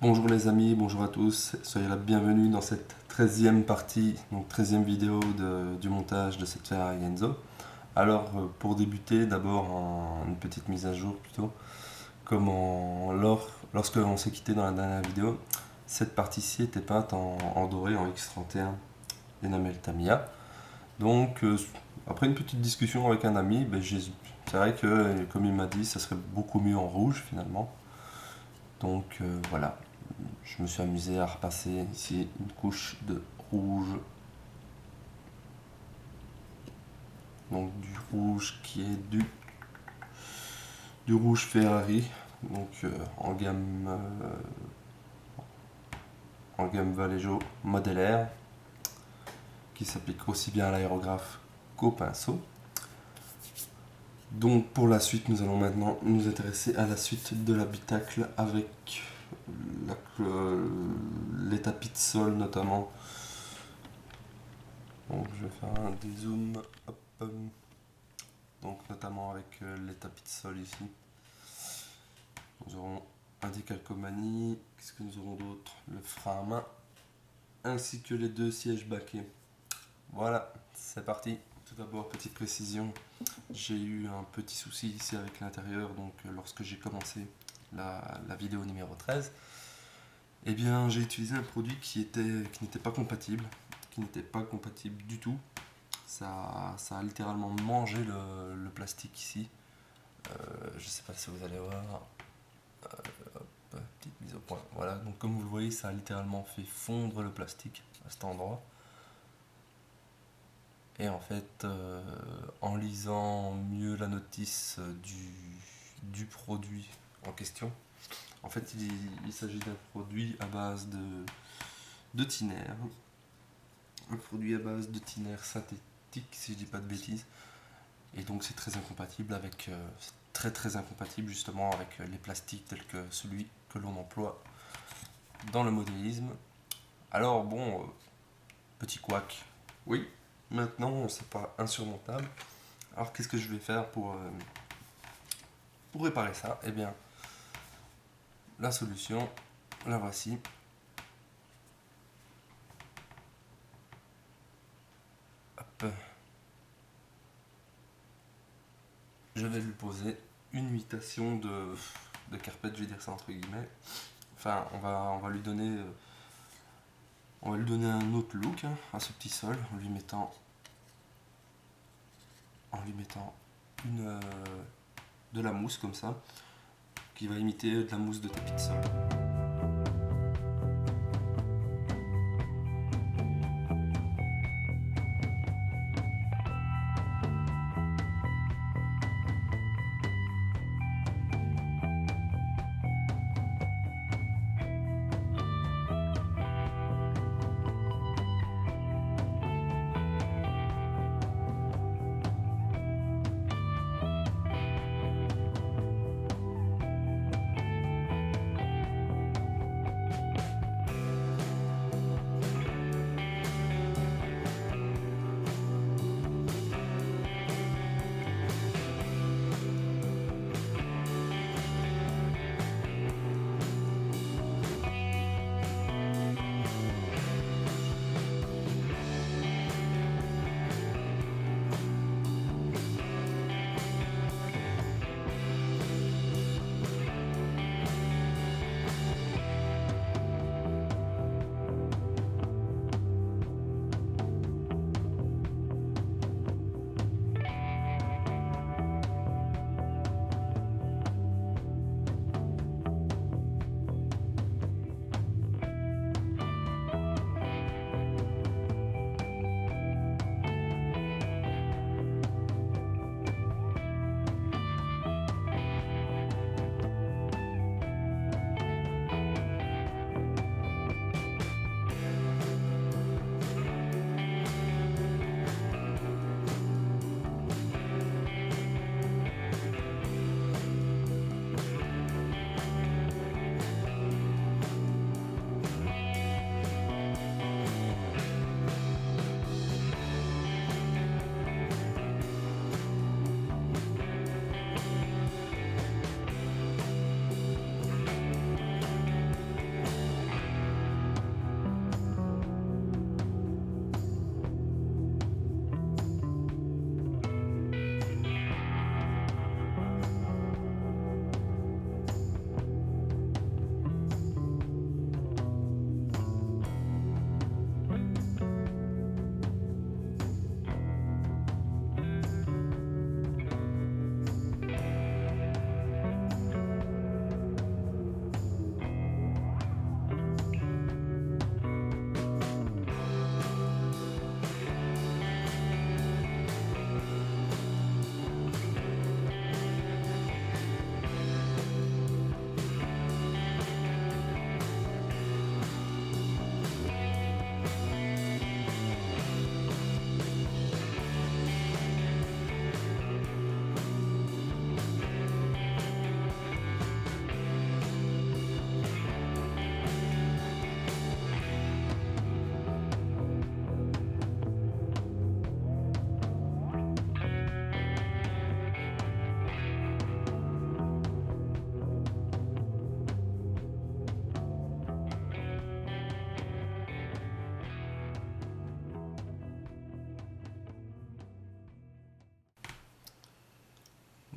Bonjour les amis, bonjour à tous, soyez la bienvenue dans cette 13e partie, donc 13e vidéo du montage de cette Ferrari Enzo. Alors pour débuter, d'abord une petite mise à jour plutôt, lorsque l'on s'est quitté dans la dernière vidéo, cette partie-ci était peinte en doré en X31 Enamel Tamiya. Donc après une petite discussion avec un ami, c'est vrai que comme il m'a dit, ça serait beaucoup mieux en rouge finalement. Donc voilà, je me suis amusé à repasser ici une couche de rouge. Donc du rouge qui est du rouge Ferrari, donc en gamme Vallejo Model R, qui s'applique aussi bien à l'aérographe qu'au pinceau. Donc pour la suite, nous allons maintenant nous intéresser à la suite de l'habitacle avec les tapis de sol notamment. Donc je vais faire un dézoom, hop, donc notamment avec les tapis de sol ici. Nous aurons un décalcomanie, qu'est-ce que nous aurons d'autre? Le frein à main, ainsi que les deux sièges baquets. Voilà, c'est parti. Tout d'abord, petite précision, j'ai eu un petit souci ici avec l'intérieur, donc lorsque j'ai commencé la vidéo numéro 13, eh bien j'ai utilisé un produit qui n'était pas compatible, du tout. Ça a littéralement mangé le plastique ici. Je sais pas si vous allez voir. Petite mise au point. Voilà, donc comme vous le voyez, ça a littéralement fait fondre le plastique à cet endroit. Et en fait, en lisant mieux la notice du produit en question, en fait, il s'agit d'un produit à base de thinner. Un produit à base de thinner synthétique, si je dis pas de bêtises. Et donc c'est très incompatible très incompatible justement avec les plastiques tels que celui que l'on emploie dans le modélisme. Alors bon, petit couac, oui, maintenant c'est pas insurmontable. Alors qu'est-ce que je vais faire pour réparer ça? Eh bien, la solution, la voici. Hop. Je vais lui poser une imitation de carpette, je vais dire ça entre guillemets. Enfin, on va lui donner un autre look à ce petit sol en lui mettant de la mousse comme ça, qui va imiter de la mousse de tapis de sol.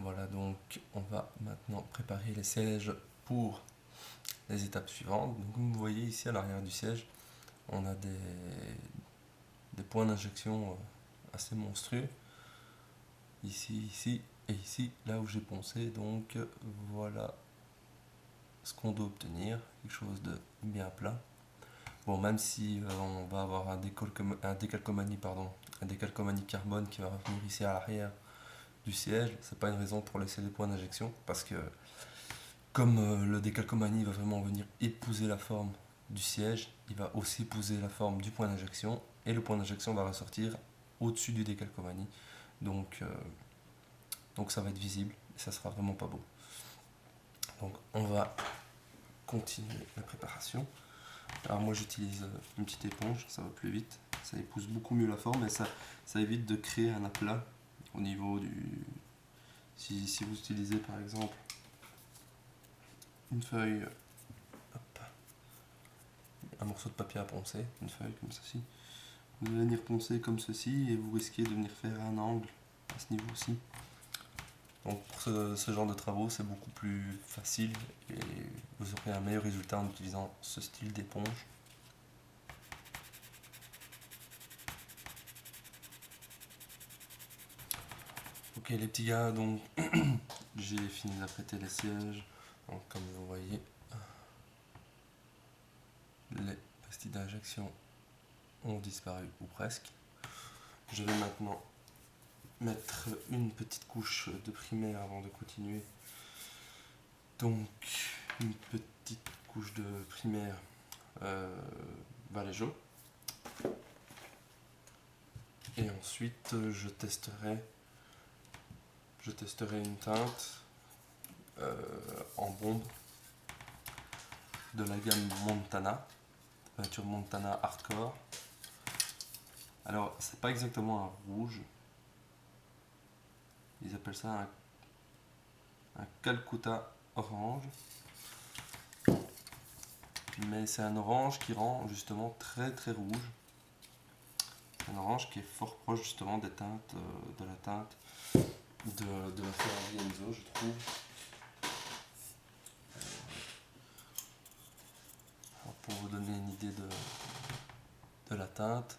Voilà, donc on va maintenant préparer les sièges pour les étapes suivantes. Donc comme vous voyez ici à l'arrière du siège, on a des points d'injection assez monstrueux. Ici et ici, là où j'ai poncé. Donc voilà ce qu'on doit obtenir, quelque chose de bien plat. Bon, même si on va avoir un décalcomanie carbone qui va revenir ici à l'arrière du siège, c'est pas une raison pour laisser des points d'injection, parce que comme le décalcomanie va vraiment venir épouser la forme du siège, il va aussi épouser la forme du point d'injection, et le point d'injection va ressortir au-dessus du décalcomanie. Donc ça va être visible, et ça sera vraiment pas beau. Donc on va continuer la préparation. Alors moi j'utilise une petite éponge, ça va plus vite, ça épouse beaucoup mieux la forme et ça évite de créer un aplat au niveau du... Si vous utilisez par exemple une feuille, hop, un morceau de papier à poncer, une feuille comme ceci, vous allez venir poncer comme ceci et vous risquez de venir faire un angle à ce niveau-ci. Donc pour ce genre de travaux c'est beaucoup plus facile et vous aurez un meilleur résultat en utilisant ce style d'éponge. Ok les petits gars, donc j'ai fini d'apprêter les sièges. Donc comme vous voyez, les pastilles d'injection ont disparu ou presque. Je vais maintenant mettre une petite couche de primaire avant de continuer. Donc une petite couche de primaire Vallejo. Et ensuite je testerai une teinte en bombe de la gamme Montana, peinture Montana Hardcore. Alors c'est pas exactement un rouge, ils appellent ça un Calcutta orange, mais c'est un orange qui rend justement très très rouge. Un orange qui est fort proche justement des teintes, de la teinte de la Ferrari Enzo, je trouve. Alors pour vous donner une idée de la teinte,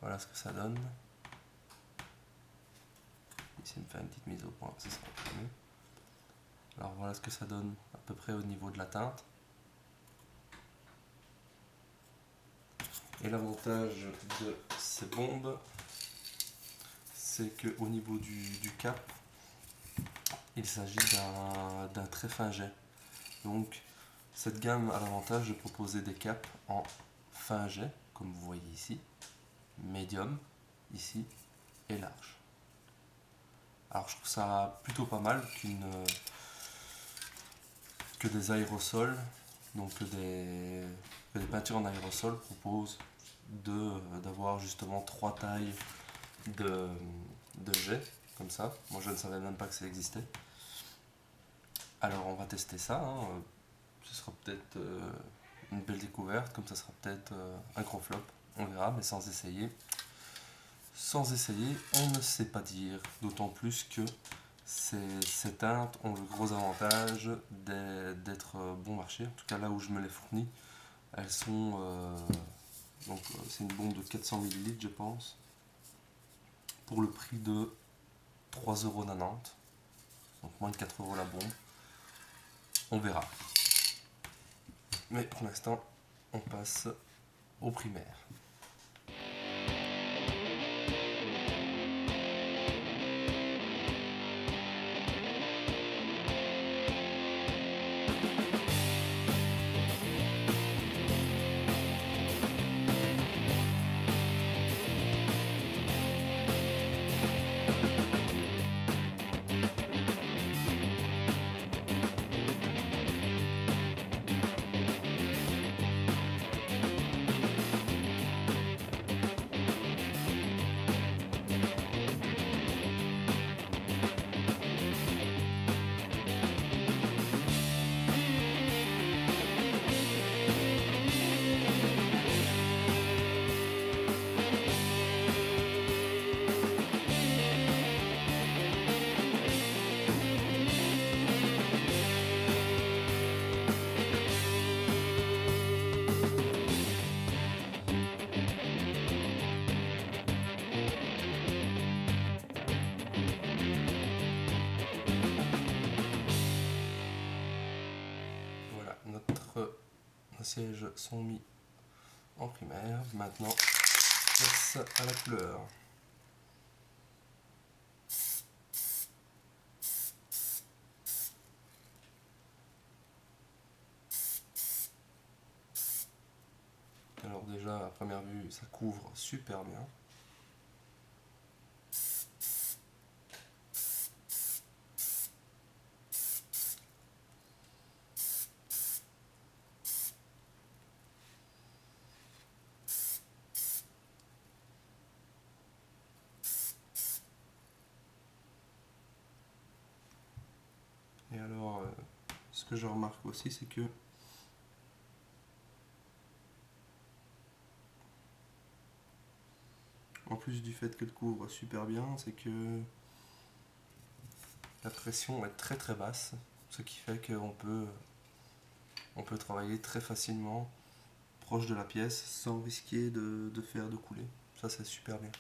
voilà ce que ça donne. Ici, il me fait une petite mise au point, ça sera mieux. Alors voilà ce que ça donne à peu près au niveau de la teinte. Et l'avantage de ces bombes, c'est qu'au niveau du cap, il s'agit d'un très fin jet. Donc cette gamme a l'avantage de proposer des caps en fin jet, comme vous voyez ici, médium, ici, et large. Alors je trouve ça plutôt pas mal que des aérosols, donc que des peintures en aérosol proposent d'avoir justement 3 tailles de jet, comme ça. Moi je ne savais même pas que ça existait. Alors on va tester ça, hein. Ce sera peut-être une belle découverte, comme ça sera peut-être un gros flop, on verra, mais sans essayer, on ne sait pas dire, d'autant plus que ces teintes ont le gros avantage d'être bon marché, en tout cas là où je me les fournis, elles sont, donc c'est une bombe de 400 ml je pense, pour le prix de 3,90€, donc moins de 4€ la bombe, on verra. Mais pour l'instant, on passe au primaire. sièges sont mis en primaire. Maintenant, place à la couleur. Alors déjà, à première vue, ça couvre super bien. Et alors, ce que je remarque aussi, c'est que en plus du fait qu'elle couvre super bien, c'est que la pression est très très basse, ce qui fait qu'on peut travailler très facilement proche de la pièce sans risquer de faire de couler. Ça, c'est super bien.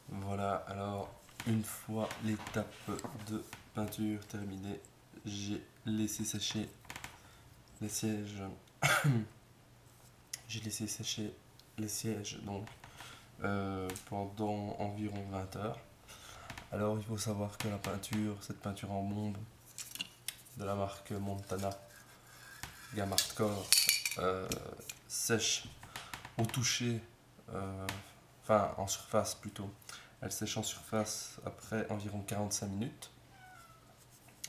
Voilà, alors une fois l'étape de peinture terminée, j'ai laissé sécher les sièges. J'ai laissé sécher les sièges donc pendant environ 20 heures. Alors il faut savoir que la peinture, cette peinture en bombe de la marque Montana gamme hardcore sèche au toucher, enfin en surface plutôt. Elle sèche en surface après environ 45 minutes.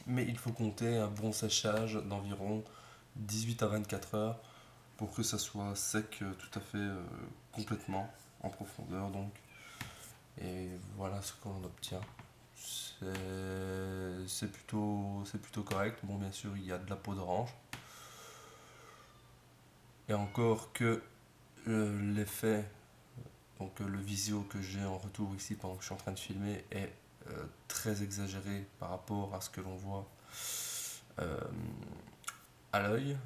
Mais il faut compter un bon séchage d'environ 18 à 24 heures pour que ça soit sec tout à fait complètement en profondeur donc. Et voilà ce qu'on obtient. C'est plutôt correct. Bon, bien sûr, il y a de la peau d'orange. Et encore que l'effet, donc le visio que j'ai en retour ici pendant que je suis en train de filmer est très exagéré par rapport à ce que l'on voit à l'œil.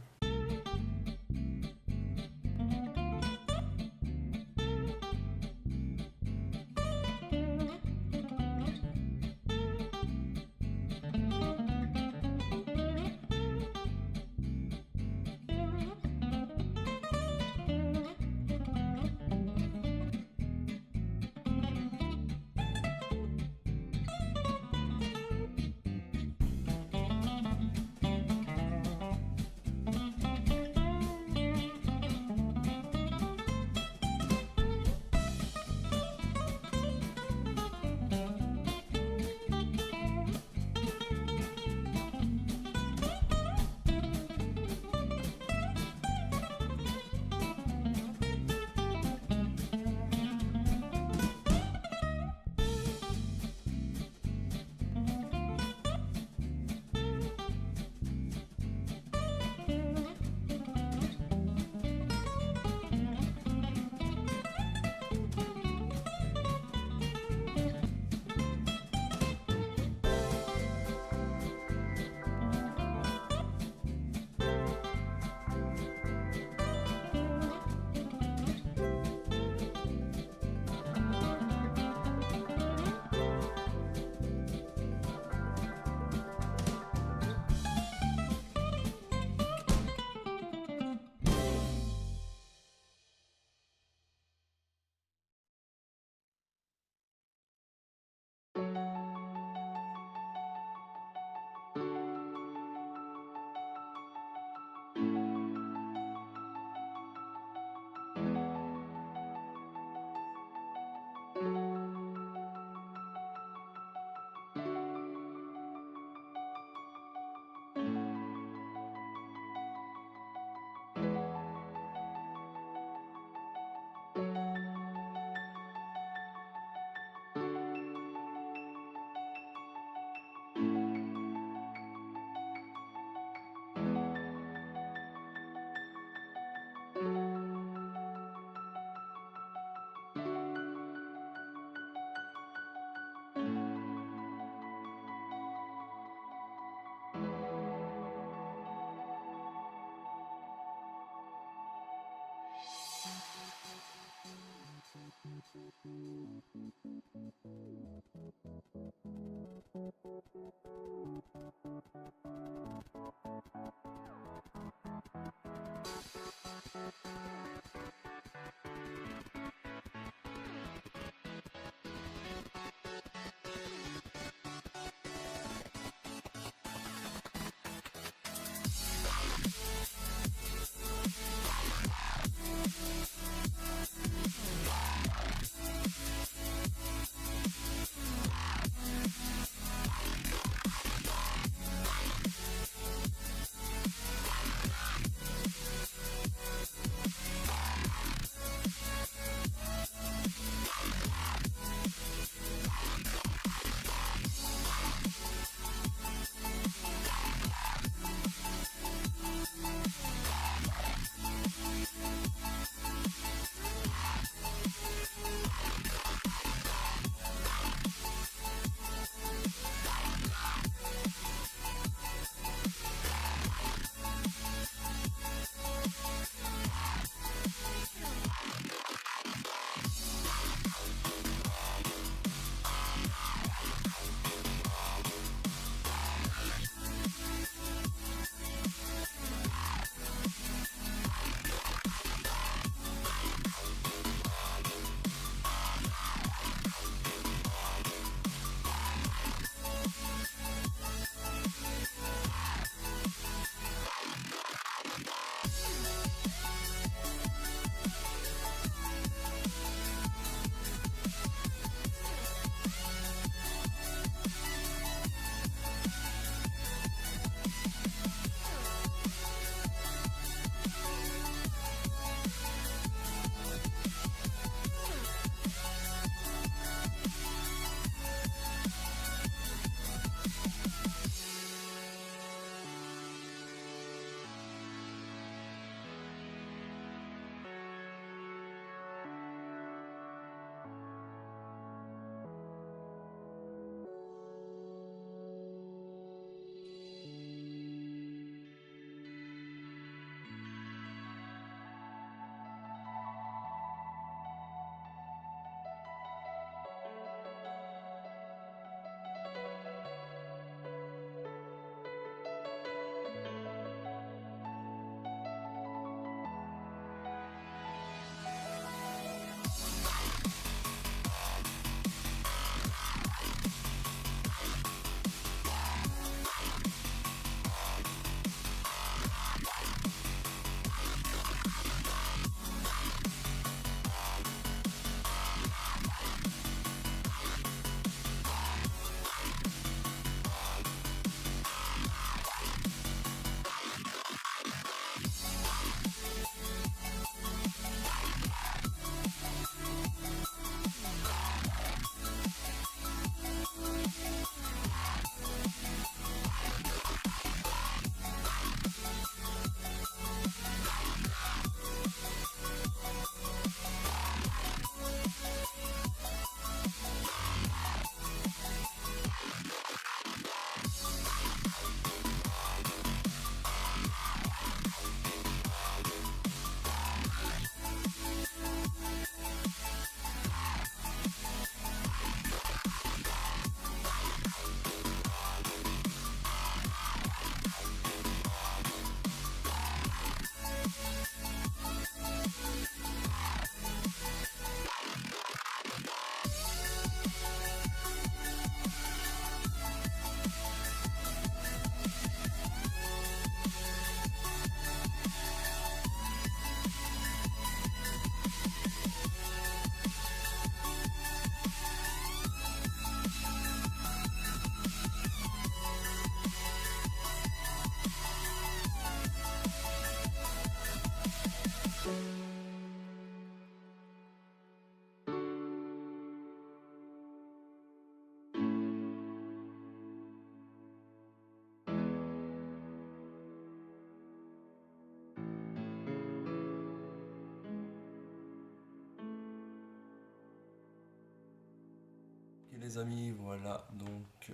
Et les amis, voilà donc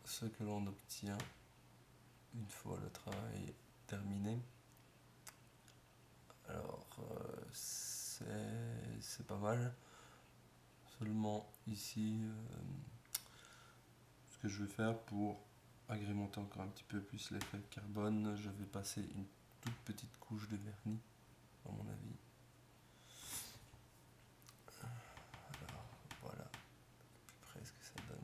ce que l'on obtient une fois le travail terminé. Alors c'est pas mal. Seulement ici, ce que je vais faire pour agrémenter encore un petit peu plus l'effet carbone, je vais passer une toute petite couche de vernis, à mon avis. Alors voilà, plus près ce que ça donne.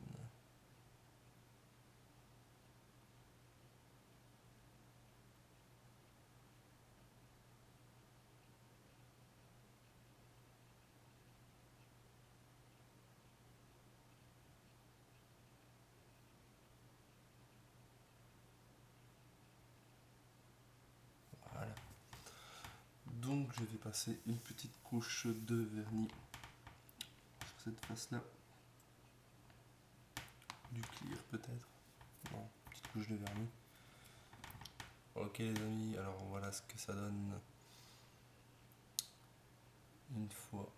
Voilà. Donc je vais passer une petite couche de vernis sur cette face-là. Du clear peut-être. Non, petite couche de vernis. Ok les amis, alors voilà ce que ça donne une fois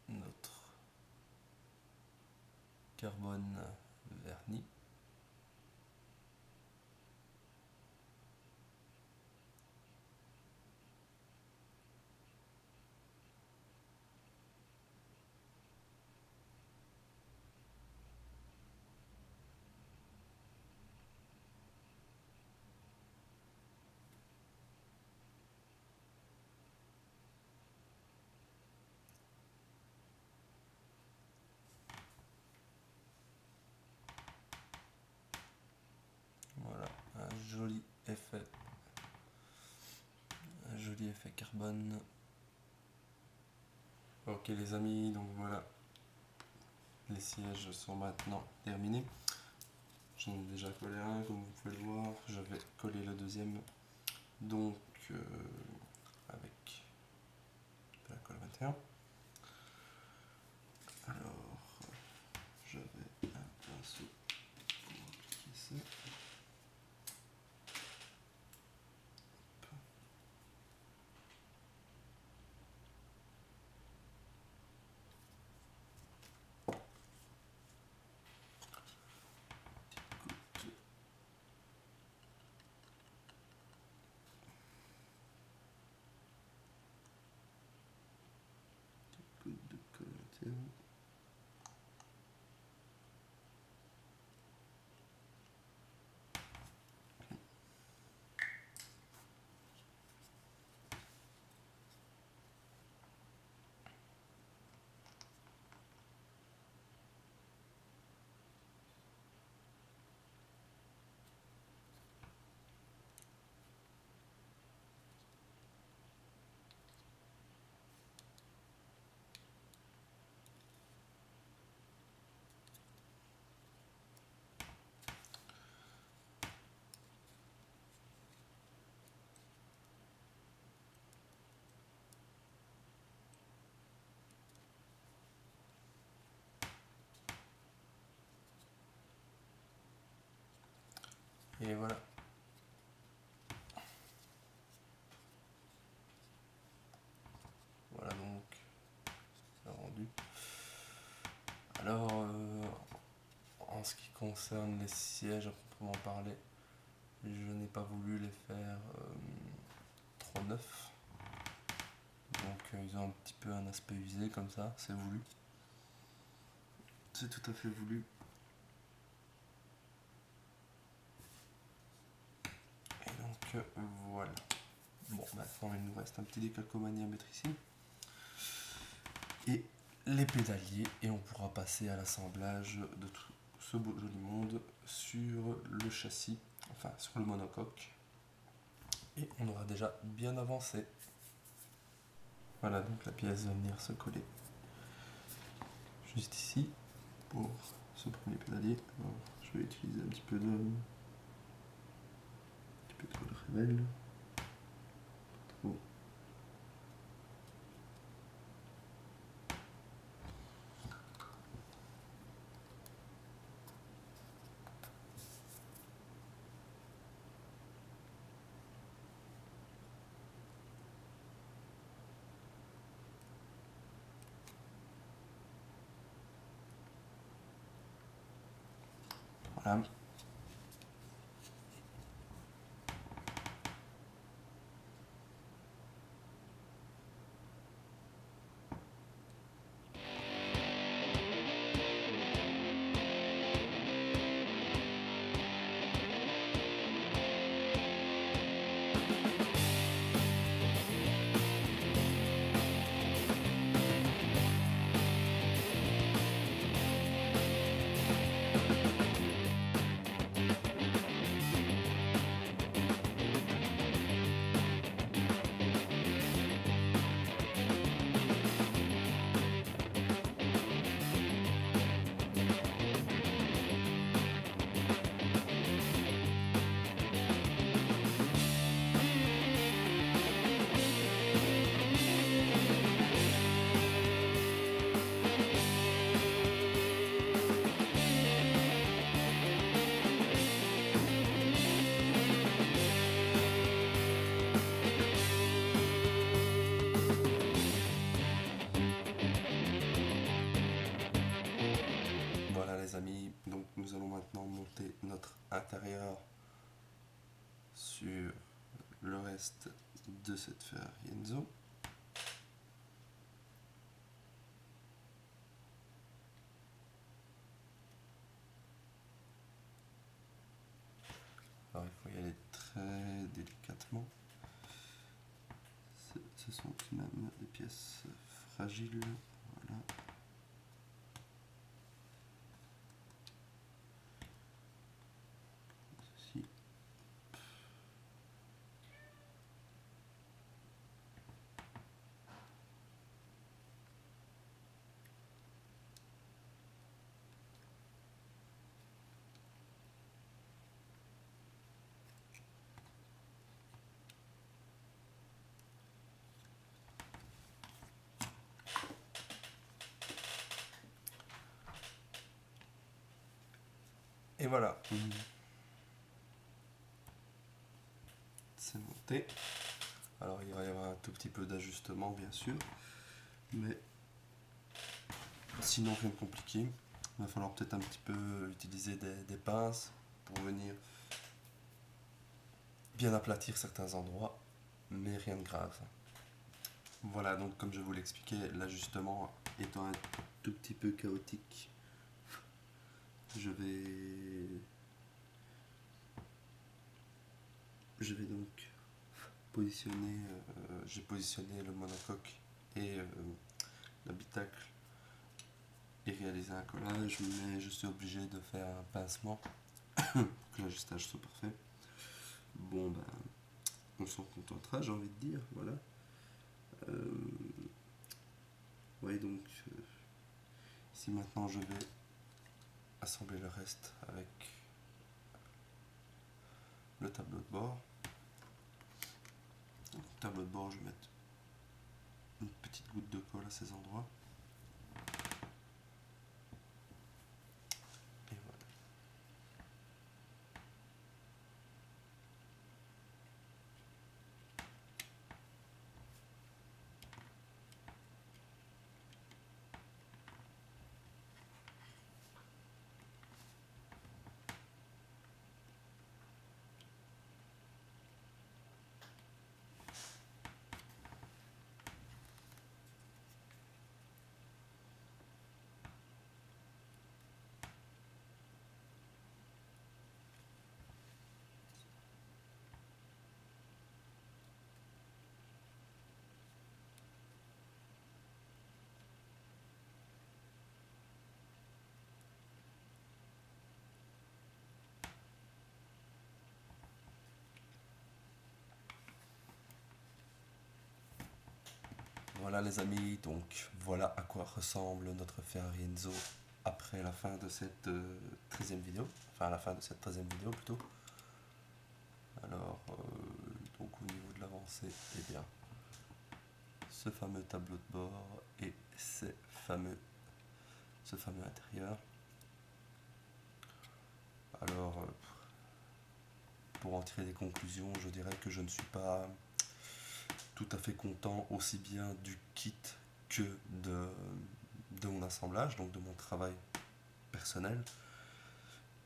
notre carbone vernis. Voilà, un joli effet carbone. Ok les amis, donc voilà, les sièges sont maintenant terminés. J'en ai déjà collé un, comme vous pouvez le voir. Je vais coller le deuxième, donc avec de la colle 21. Alors, je vais un pinceau pour appliquer ça. De colle 21. Et voilà. Voilà donc, c'est rendu. Alors, en ce qui concerne les sièges à proprement parler, je n'ai pas voulu les faire trop neufs. Donc ils ont un petit peu un aspect usé comme ça, c'est voulu. C'est tout à fait voulu. Et donc voilà. Bon, maintenant il nous reste un petit décalcomanie à mettre ici. Et les pédaliers, et on pourra passer à l'assemblage de tout ce beau joli monde sur le châssis, enfin sur le monocoque. Et on aura déjà bien avancé. Voilà, donc la pièce va venir se coller juste ici pour ce premier pédalier. Alors, je vais utiliser un petit peu de colle Révèle. Pas trop. Voilà. nous allons maintenant monter notre intérieur sur le reste de cette Ferrari Enzo. Alors il faut y aller très délicatement. Ce sont tout de même des pièces fragiles. Voilà. Ceci. Et voilà. C'est monté. Alors il va y avoir un tout petit peu d'ajustement bien sûr, mais sinon rien de compliqué. Il va falloir peut-être un petit peu utiliser des pinces pour venir bien aplatir certains endroits, mais rien de grave. Voilà, donc comme je vous l'expliquais, l'ajustement étant un tout petit peu chaotique, je vais donc positionner, j'ai positionné le monocoque et l'habitacle et réaliser un collage, mais je suis obligé de faire un pincement pour que l'ajustage soit parfait. Bon ben, on s'en contentera, j'ai envie de dire, voilà. Oui, donc ici maintenant je vais assembler le reste avec le tableau de bord. Donc, le tableau de bord, je vais mettre une petite goutte de colle à ces endroits. Et voilà. Voilà les amis, donc voilà à quoi ressemble notre Ferrari Enzo après la fin de cette 13e vidéo, enfin à la fin de cette 13e vidéo plutôt. Alors, donc au niveau de l'avancée, eh bien, ce fameux tableau de bord et ce fameux intérieur. Alors, pour en tirer des conclusions, je dirais que je ne suis pas tout à fait content aussi bien du kit que de mon assemblage, donc de mon travail personnel.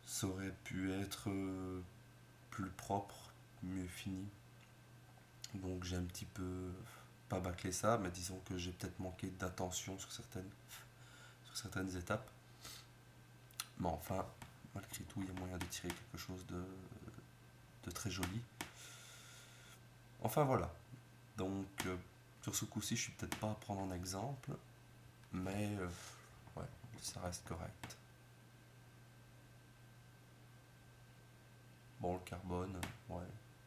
Ça aurait pu être plus propre, mieux fini. Donc j'ai un petit peu, pas bâclé ça, mais disons que j'ai peut-être manqué d'attention sur certaines étapes. Mais enfin, malgré tout, il y a moyen de tirer quelque chose de très joli. Enfin voilà. Donc sur ce coup-ci, je suis peut-être pas à prendre en exemple, mais ouais, ça reste correct. Bon, le carbone, ouais,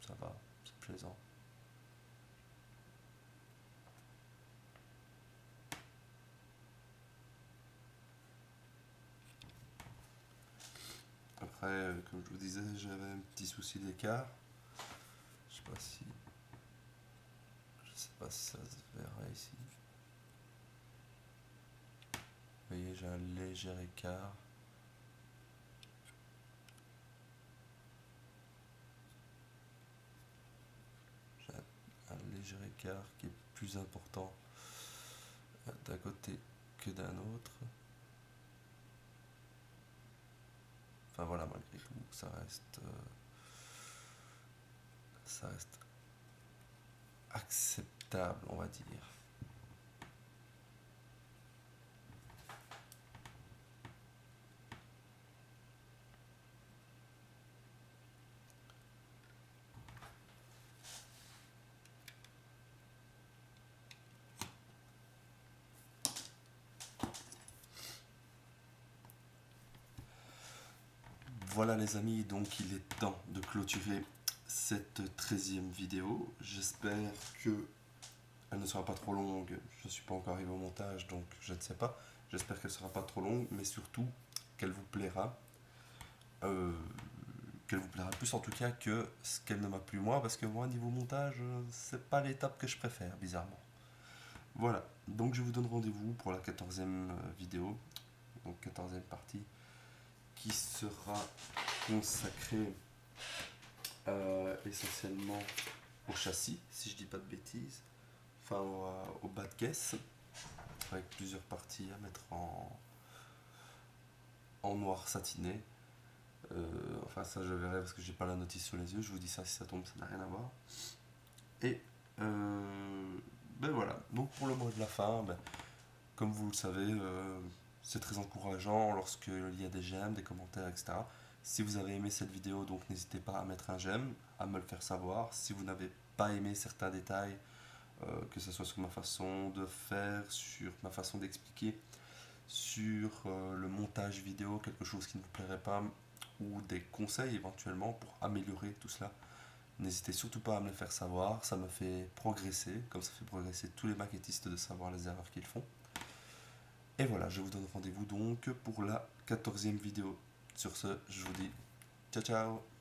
ça va, c'est plaisant. Après, comme je vous disais, j'avais un petit souci d'écart. Je sais pas si ça se verra ici. Vous voyez, j'ai un léger écart. J'ai un léger écart qui est plus important d'un côté que d'un autre. Enfin voilà, malgré tout, ça reste acceptable, on va dire. Voilà les amis, donc il est temps de clôturer cette 13e vidéo. J'espère que elle ne sera pas trop longue. Je ne suis pas encore arrivé au montage, donc je ne sais pas. J'espère qu'elle ne sera pas trop longue, mais surtout qu'elle vous plaira. Euh, Qu'elle vous plaira plus en tout cas que ce qu'elle ne m'a plu moi, parce que moi, niveau montage, c'est pas l'étape que je préfère, bizarrement. Voilà, donc je vous donne rendez-vous pour la 14e vidéo, donc 14e partie, qui sera consacrée essentiellement au châssis, si je dis pas de bêtises, enfin au bas de caisse, avec plusieurs parties à mettre en noir satiné. Enfin ça je verrai parce que j'ai pas la notice sous les yeux, je vous dis ça si ça tombe, ça n'a rien à voir. Et ben voilà, donc pour le mot de la fin, ben, comme vous le savez, c'est très encourageant lorsqu'il y a des j'aime, des commentaires, etc. Si vous avez aimé cette vidéo, donc n'hésitez pas à mettre un j'aime, à me le faire savoir. Si vous n'avez pas aimé certains détails, que ce soit sur ma façon de faire, sur ma façon d'expliquer, sur le montage vidéo, quelque chose qui ne vous plairait pas, ou des conseils éventuellement pour améliorer tout cela, n'hésitez surtout pas à me le faire savoir, ça me fait progresser, comme ça fait progresser tous les maquettistes de savoir les erreurs qu'ils font. Et voilà, je vous donne rendez-vous donc pour la 14e vidéo. Sur ce, je vous dis ciao ciao.